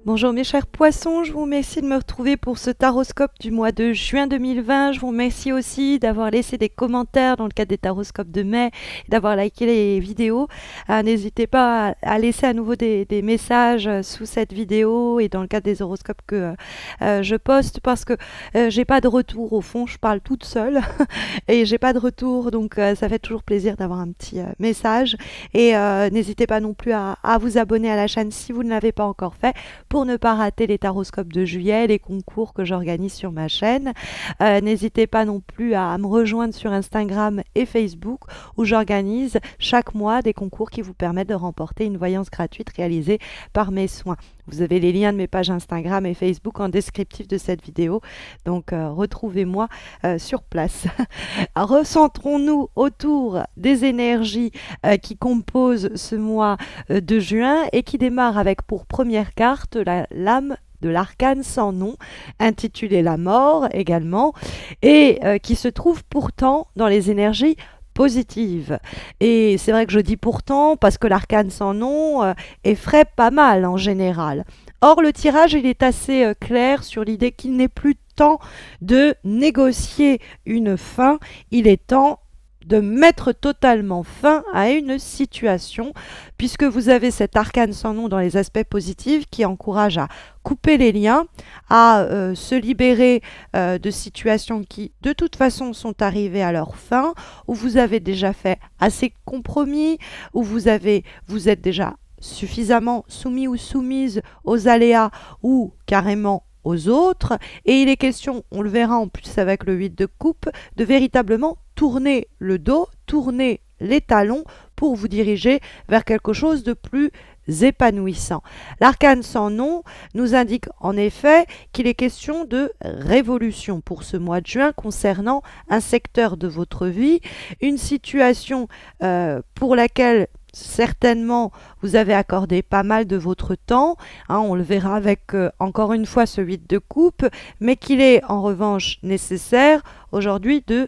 Bonjour mes chers poissons, je vous remercie de me retrouver pour ce taroscope du mois de juin 2020. Je vous remercie aussi d'avoir laissé des commentaires dans le cadre des taroscopes de mai et d'avoir liké les vidéos. N'hésitez pas à laisser à nouveau des messages sous cette vidéo et dans le cadre des horoscopes que je poste parce que j'ai pas de retour au fond, je parle toute seule et j'ai pas de retour donc ça fait toujours plaisir d'avoir un petit message et n'hésitez pas non plus à vous abonner à la chaîne si vous ne l'avez pas encore fait pour ne pas rater les taroscopes de juillet, les concours que j'organise sur ma chaîne. N'hésitez pas non plus à me rejoindre sur Instagram et Facebook où j'organise chaque mois des concours qui vous permettent de remporter une voyance gratuite réalisée par mes soins. Vous avez les liens de mes pages Instagram et Facebook en descriptif de cette vidéo, donc retrouvez-moi sur place. Recentrons-nous autour des énergies qui composent ce mois de juin et qui démarre avec pour première carte la lame de l'arcane sans nom, intitulée La mort également, et qui se trouve pourtant dans les énergies positives. Et c'est vrai que je dis pourtant parce que l'arcane sans nom effraie pas mal en général. Or, le tirage, il est assez clair sur l'idée qu'il n'est plus temps de négocier une fin, il est temps de mettre totalement fin à une situation, puisque vous avez cet arcane sans nom dans les aspects positifs qui encourage à couper les liens, à se libérer de situations qui de toute façon sont arrivées à leur fin, où vous avez déjà fait assez de compromis, où vous êtes déjà suffisamment soumis ou soumise aux aléas ou carrément aux autres, et il est question, on le verra en plus avec le 8 de coupe, de véritablement tourner le dos, tourner les talons pour vous diriger vers quelque chose de plus épanouissant. L'arcane sans nom nous indique en effet qu'il est question de révolution pour ce mois de juin concernant un secteur de votre vie, une situation pour laquelle certainement vous avez accordé pas mal de votre temps, on le verra avec encore une fois ce 8 de coupe, mais qu'il est en revanche nécessaire aujourd'hui de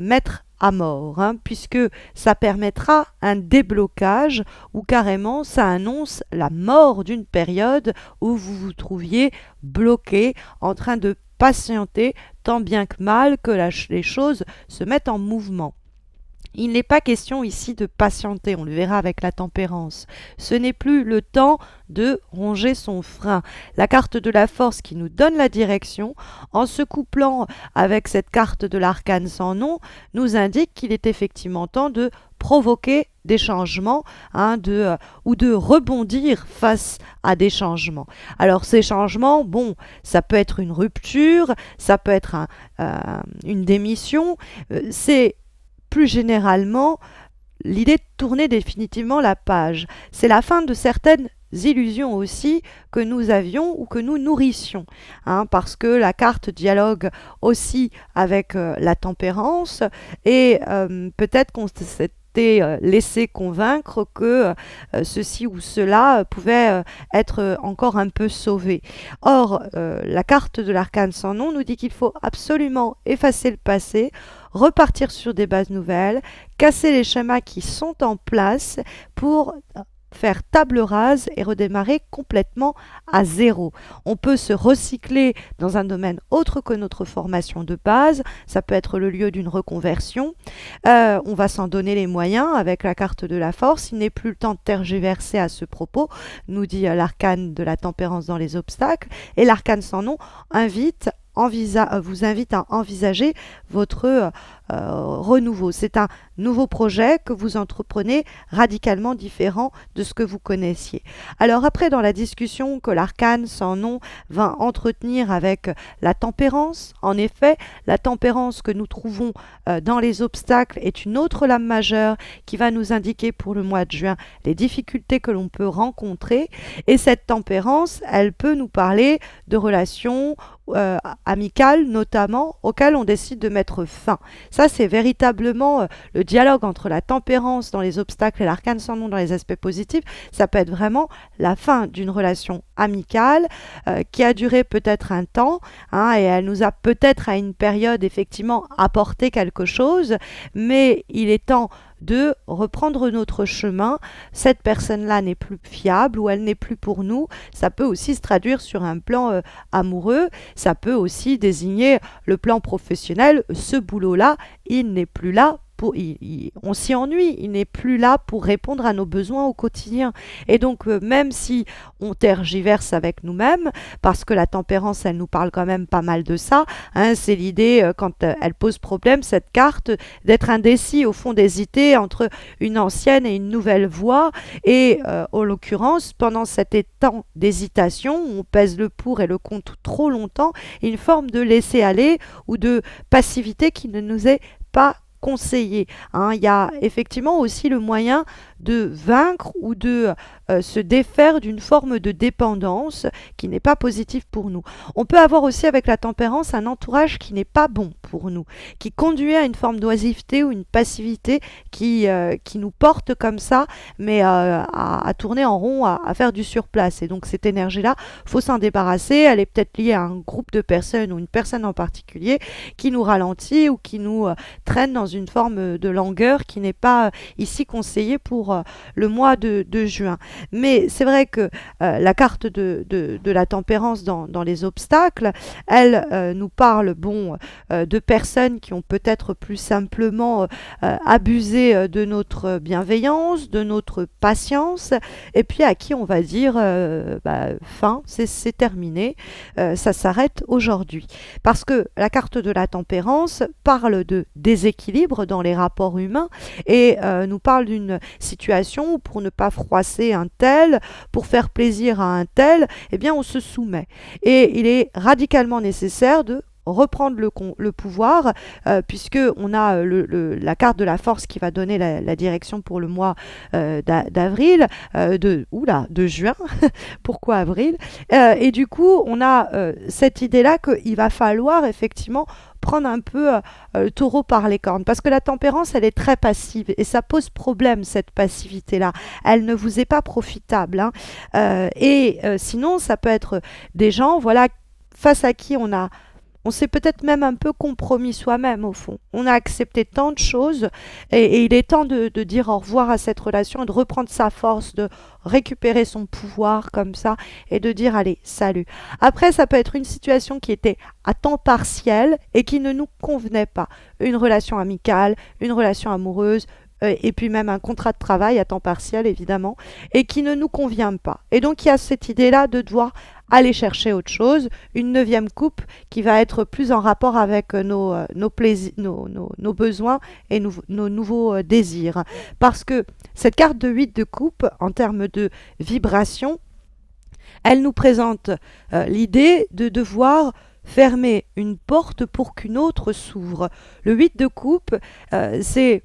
mettre à mort, puisque ça permettra un déblocage ou carrément ça annonce la mort d'une période où vous vous trouviez bloqué en train de patienter tant bien que mal que les choses se mettent en mouvement. Il n'est pas question ici de patienter, on le verra avec la tempérance. Ce n'est plus le temps de ronger son frein. La carte de la force qui nous donne la direction, en se couplant avec cette carte de l'arcane sans nom, nous indique qu'il est effectivement temps de provoquer des changements ou de rebondir face à des changements. Alors ces changements, bon, ça peut être une rupture, ça peut être une démission, c'est plus généralement l'idée de tourner définitivement la page. C'est la fin de certaines illusions aussi que nous avions ou que nous nourrissions, parce que la carte dialogue aussi avec la tempérance et peut-être qu'on s'est laissé convaincre que ceci ou cela pouvait être encore un peu sauvé. Or, la carte de l'arcane sans nom nous dit qu'il faut absolument effacer le passé, repartir sur des bases nouvelles, casser les schémas qui sont en place pour faire table rase et redémarrer complètement à zéro. On peut se recycler dans un domaine autre que notre formation de base, ça peut être le lieu d'une reconversion, on va s'en donner les moyens avec la carte de la force, il n'est plus le temps de tergiverser à ce propos, nous dit l'arcane de la tempérance dans les obstacles, et l'arcane sans nom vous invite à envisager votre renouveau. C'est un nouveau projet que vous entreprenez radicalement différent de ce que vous connaissiez. Alors après, dans la discussion que l'arcane sans nom va entretenir avec la tempérance, en effet, la tempérance que nous trouvons dans les obstacles est une autre lame majeure qui va nous indiquer pour le mois de juin les difficultés que l'on peut rencontrer. Et cette tempérance, elle peut nous parler de relations amicales notamment, auxquelles on décide de mettre fin. Ça, c'est véritablement le dialogue entre la tempérance dans les obstacles et l'arcane sans nom dans les aspects positifs. Ça peut être vraiment la fin d'une relation amicale qui a duré peut-être un temps, et elle nous a peut-être à une période effectivement apporté quelque chose, mais il est temps de reprendre notre chemin. Cette personne-là n'est plus fiable ou elle n'est plus pour nous. Ça peut aussi se traduire sur un plan amoureux. Ça peut aussi désigner le plan professionnel. Ce boulot-là, il n'est plus là. On s'y ennuie, il n'est plus là pour répondre à nos besoins au quotidien. Et donc, même si on tergiverse avec nous-mêmes, parce que la tempérance, elle nous parle quand même pas mal de ça, hein, c'est l'idée, quand elle pose problème, cette carte, d'être indécis, au fond d'hésiter entre une ancienne et une nouvelle voie. Et en l'occurrence, pendant cet temps d'hésitation, où on pèse le pour et le contre trop longtemps, une forme de laisser-aller ou de passivité qui ne nous est pas conseillé. Hein. Il y a effectivement aussi le moyen de vaincre ou de se défaire d'une forme de dépendance qui n'est pas positive pour nous. On peut avoir aussi avec la tempérance un entourage qui n'est pas bon pour nous, qui conduit à une forme d'oisiveté ou une passivité qui nous porte comme ça, mais à tourner en rond, à faire du surplace. Et donc cette énergie-là, il faut s'en débarrasser. Elle est peut-être liée à un groupe de personnes ou une personne en particulier qui nous ralentit ou qui nous traîne dans une forme de langueur qui n'est pas ici conseillée pour le mois de juin. Mais c'est vrai que la carte de la tempérance dans les obstacles, elle nous parle de personnes qui ont peut-être plus simplement abusé de notre bienveillance, de notre patience, et puis à qui on va dire fin, c'est terminé, ça s'arrête aujourd'hui. Parce que la carte de la tempérance parle de déséquilibre dans les rapports humains et nous parle d'une situation où pour ne pas froisser un tel, pour faire plaisir à un tel, eh bien on se soumet. Et il est radicalement nécessaire de reprendre le pouvoir puisque on a la carte de la force qui va donner la direction pour le mois d'avril, de juin, pourquoi avril, et du coup on a cette idée-là qu'il va falloir effectivement prendre un peu le taureau par les cornes, parce que la tempérance, elle est très passive, et ça pose problème, cette passivité-là. Elle ne vous est pas profitable. Hein. Sinon, ça peut être des gens, voilà, face à qui on s'est peut-être même un peu compromis soi-même, au fond. On a accepté tant de choses et il est temps de dire au revoir à cette relation et de reprendre sa force, de récupérer son pouvoir comme ça et de dire allez, salut. Après, ça peut être une situation qui était à temps partiel et qui ne nous convenait pas. Une relation amicale, une relation amoureuse, et puis même un contrat de travail à temps partiel, évidemment, et qui ne nous convient pas. Et donc, il y a cette idée-là de devoir aller chercher autre chose, une 9e coupe qui va être plus en rapport avec nos besoins et nos nouveaux désirs. Parce que cette carte de 8 de coupe, en termes de vibration, elle nous présente l'idée de devoir fermer une porte pour qu'une autre s'ouvre. Le 8 de coupe, c'est...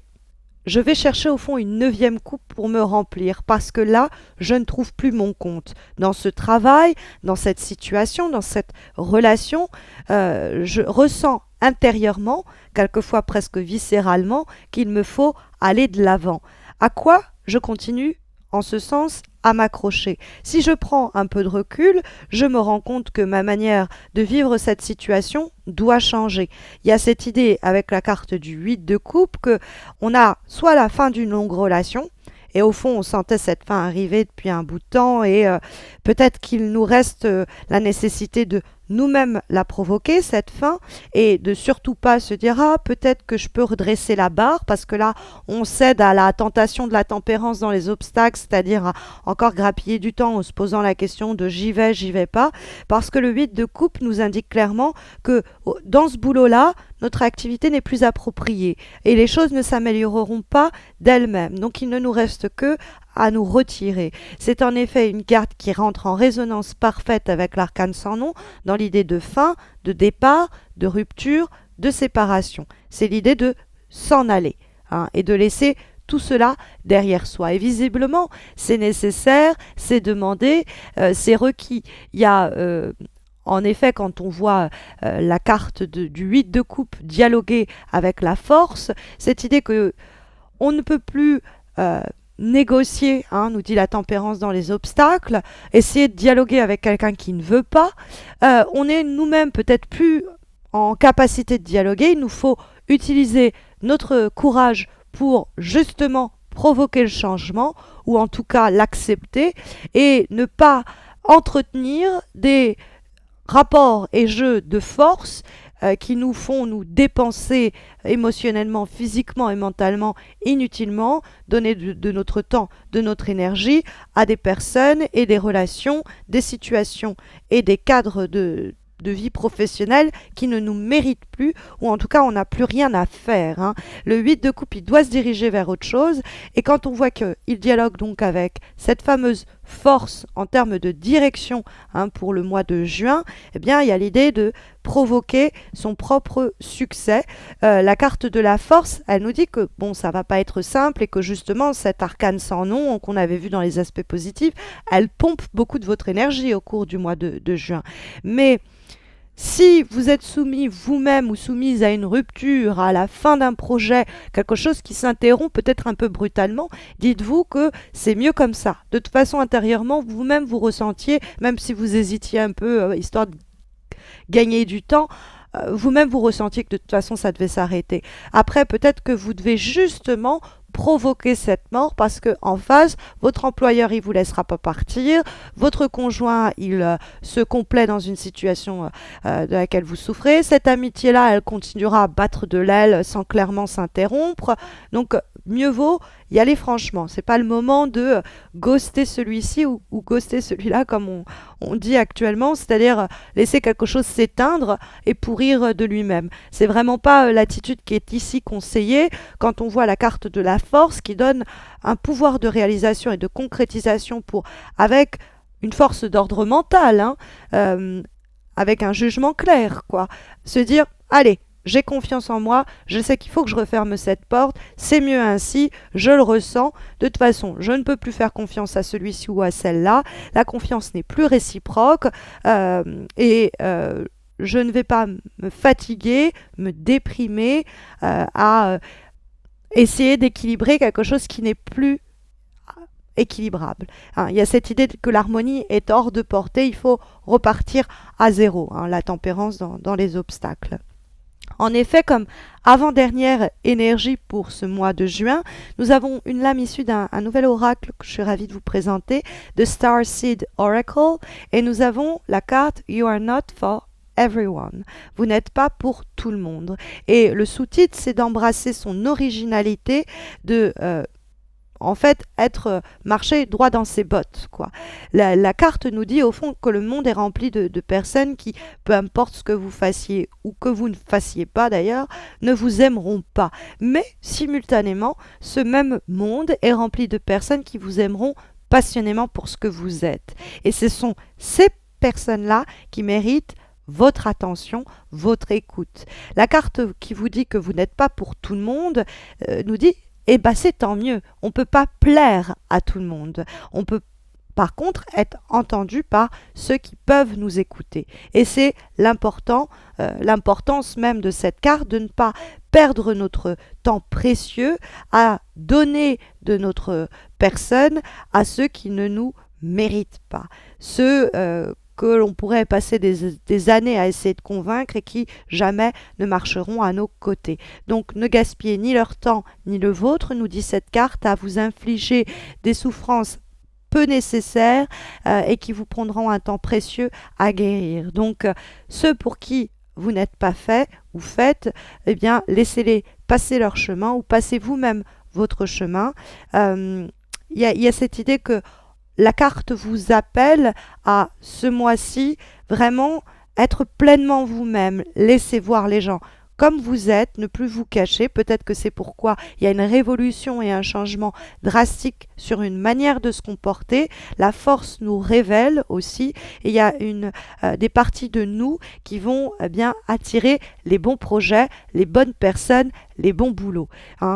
Je vais chercher au fond une 9e coupe pour me remplir parce que là, je ne trouve plus mon compte. Dans ce travail, dans cette situation, dans cette relation, je ressens intérieurement, quelquefois presque viscéralement, qu'il me faut aller de l'avant. À quoi je continue en ce sens à m'accrocher. Si je prends un peu de recul, je me rends compte que ma manière de vivre cette situation doit changer. Il y a cette idée avec la carte du 8 de coupe que on a soit la fin d'une longue relation, et au fond on sentait cette fin arriver depuis un bout de temps et peut-être qu'il nous reste la nécessité de nous-mêmes la provoquer, cette fin, et de surtout pas se dire « Ah, peut-être que je peux redresser la barre » parce que là, on cède à la tentation de la tempérance dans les obstacles, c'est-à-dire à encore grappiller du temps en se posant la question de « j'y vais pas », parce que le 8 de coupe nous indique clairement que dans ce boulot-là, notre activité n'est plus appropriée et les choses ne s'amélioreront pas d'elles-mêmes. Donc, il ne nous reste que à nous retirer. C'est en effet une carte qui rentre en résonance parfaite avec l'arcane sans nom dans l'idée de fin, de départ, de rupture, de séparation. C'est l'idée de s'en aller et de laisser tout cela derrière soi. Et visiblement, c'est nécessaire, c'est demandé, c'est requis. Il y a... En effet, quand on voit la carte du 8 de coupe dialoguer avec la force, cette idée que on ne peut plus négocier, nous dit la tempérance dans les obstacles, essayer de dialoguer avec quelqu'un qui ne veut pas, on est nous-mêmes peut-être plus en capacité de dialoguer, il nous faut utiliser notre courage pour justement provoquer le changement, ou en tout cas l'accepter, et ne pas entretenir des rapports et jeux de force qui nous font nous dépenser émotionnellement, physiquement et mentalement inutilement, donner de notre temps, de notre énergie à des personnes et des relations, des situations et des cadres de vie professionnelle qui ne nous méritent plus, ou en tout cas on n'a plus rien à faire. Hein. Le 8 de coupe, il doit se diriger vers autre chose, et quand on voit qu'il dialogue donc avec cette fameuse force en termes de direction pour le mois de juin, eh bien il y a l'idée de provoquer son propre succès. La carte de la force, elle nous dit que bon, ça va pas être simple et que justement cet arcane sans nom qu'on avait vu dans les aspects positifs, elle pompe beaucoup de votre énergie au cours du mois de juin. Mais si vous êtes soumis vous-même ou soumise à une rupture, à la fin d'un projet, quelque chose qui s'interrompt peut-être un peu brutalement, dites-vous que c'est mieux comme ça. De toute façon, intérieurement, vous-même vous ressentiez, même si vous hésitiez un peu, histoire de gagner du temps, vous-même vous ressentiez que de toute façon ça devait s'arrêter. Après, peut-être que vous devez justement provoquer cette mort parce que en face, votre employeur il vous laissera pas partir, votre conjoint il se complaît dans une situation de laquelle vous souffrez, cette amitié là elle continuera à battre de l'aile sans clairement s'interrompre, donc mieux vaut y aller franchement. C'est pas le moment de ghoster celui-ci ou ghoster celui-là comme on dit actuellement, c'est-à-dire laisser quelque chose s'éteindre et pourrir de lui-même. C'est vraiment pas l'attitude qui est ici conseillée quand on voit la carte de la force qui donne un pouvoir de réalisation et de concrétisation avec une force d'ordre mental, avec un jugement clair, quoi. Se dire, allez, j'ai confiance en moi, je sais qu'il faut que je referme cette porte, c'est mieux ainsi, je le ressens. De toute façon, je ne peux plus faire confiance à celui-ci ou à celle-là. La confiance n'est plus réciproque je ne vais pas me fatiguer, me déprimer à essayer d'équilibrer quelque chose qui n'est plus équilibrable. Il y a cette idée que l'harmonie est hors de portée, il faut repartir à zéro, la tempérance dans les obstacles. En effet, comme avant-dernière énergie pour ce mois de juin, nous avons une lame issue d'un nouvel oracle que je suis ravie de vous présenter, The Starseed Oracle, et nous avons la carte You are not for everyone. Vous n'êtes pas pour tout le monde. Et le sous-titre, c'est d'embrasser son originalité, de en fait marcher droit dans ses bottes, quoi. La carte nous dit au fond que le monde est rempli de personnes qui, peu importe ce que vous fassiez ou que vous ne fassiez pas d'ailleurs, ne vous aimeront pas. Mais simultanément, ce même monde est rempli de personnes qui vous aimeront passionnément pour ce que vous êtes. Et ce sont ces personnes-là qui méritent votre attention, votre écoute. La carte qui vous dit que vous n'êtes pas pour tout le monde nous dit eh bien c'est tant mieux, on ne peut pas plaire à tout le monde. On peut par contre être entendu par ceux qui peuvent nous écouter. Et c'est l'importance même de cette carte, de ne pas perdre notre temps précieux à donner de notre personne à ceux qui ne nous méritent pas. Ceux que l'on pourrait passer des années à essayer de convaincre et qui jamais ne marcheront à nos côtés. Donc ne gaspillez ni leur temps ni le vôtre, nous dit cette carte, à vous infliger des souffrances peu nécessaires et qui vous prendront un temps précieux à guérir. Donc ceux pour qui vous n'êtes pas fait ou faites, eh bien laissez-les passer leur chemin ou passez vous-même votre chemin. Il y a cette idée que la carte vous appelle à ce mois-ci vraiment être pleinement vous-même, laisser voir les gens comme vous êtes, ne plus vous cacher. Peut-être que c'est pourquoi il y a une révolution et un changement drastique sur une manière de se comporter. La force nous révèle aussi et il y a des parties de nous qui vont bien attirer les bons projets, les bonnes personnes, les bons boulots.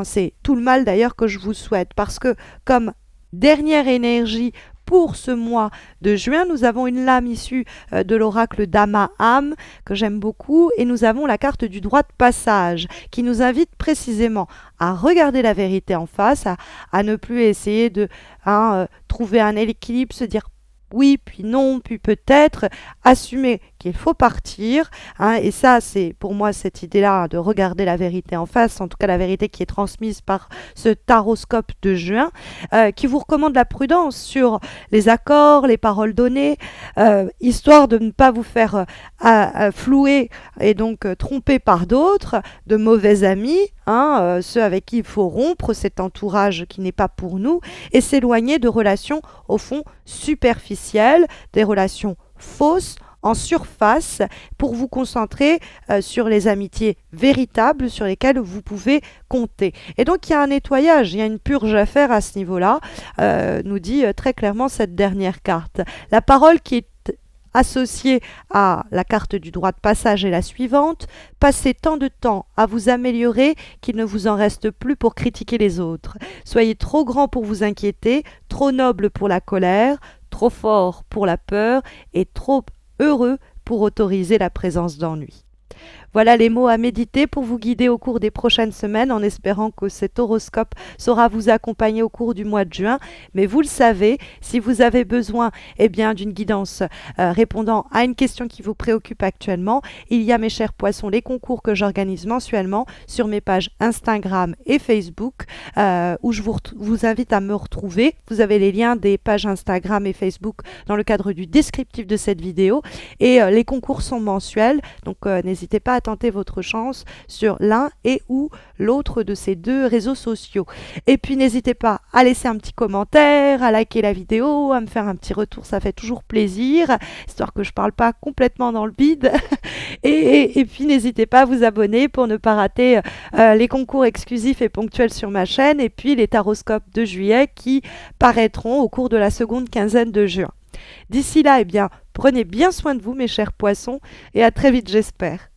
C'est tout le mal d'ailleurs que je vous souhaite parce que comme dernière énergie pour ce mois de juin, nous avons une lame issue de l'oracle d'Ama-Am que j'aime beaucoup et nous avons la carte du droit de passage qui nous invite précisément à regarder la vérité en face, à ne plus essayer de trouver un équilibre, se dire oui, puis non, puis peut-être, assumer qu'il faut partir, hein, et ça, c'est pour moi cette idée-là de regarder la vérité en face, en tout cas la vérité qui est transmise par ce taroscope de juin, qui vous recommande la prudence sur les accords, les paroles données, histoire de ne pas vous faire flouer et donc tromper par d'autres, de mauvais amis, hein, ceux avec qui il faut rompre cet entourage qui n'est pas pour nous, et s'éloigner de relations au fond superficielles, des relations fausses, en surface, pour vous concentrer sur les amitiés véritables sur lesquelles vous pouvez compter. Et donc il y a un nettoyage, il y a une purge à faire à ce niveau-là, nous dit très clairement cette dernière carte. La parole qui est associée à la carte du droit de passage est la suivante: passez tant de temps à vous améliorer qu'il ne vous en reste plus pour critiquer les autres. Soyez trop grand pour vous inquiéter, trop noble pour la colère, trop fort pour la peur et trop heureux pour autoriser la présence d'ennui. Voilà les mots à méditer pour vous guider au cours des prochaines semaines, en espérant que cet horoscope saura vous accompagner au cours du mois de juin. Mais vous le savez, si vous avez besoin d'une guidance répondant à une question qui vous préoccupe actuellement, il y a, mes chers poissons, les concours que j'organise mensuellement sur mes pages Instagram et Facebook, où je vous invite à me retrouver. Vous avez les liens des pages Instagram et Facebook dans le cadre du descriptif de cette vidéo. Et les concours sont mensuels, donc n'hésitez pas à tenter votre chance sur l'un et ou l'autre de ces deux réseaux sociaux. Et puis n'hésitez pas à laisser un petit commentaire, à liker la vidéo, à me faire un petit retour, ça fait toujours plaisir, histoire que je parle pas complètement dans le vide. Et puis n'hésitez pas à vous abonner pour ne pas rater les concours exclusifs et ponctuels sur ma chaîne, et puis les taroscopes de juillet qui paraîtront au cours de la seconde quinzaine de juin. D'ici là, prenez bien soin de vous, mes chers poissons, et à très vite, j'espère.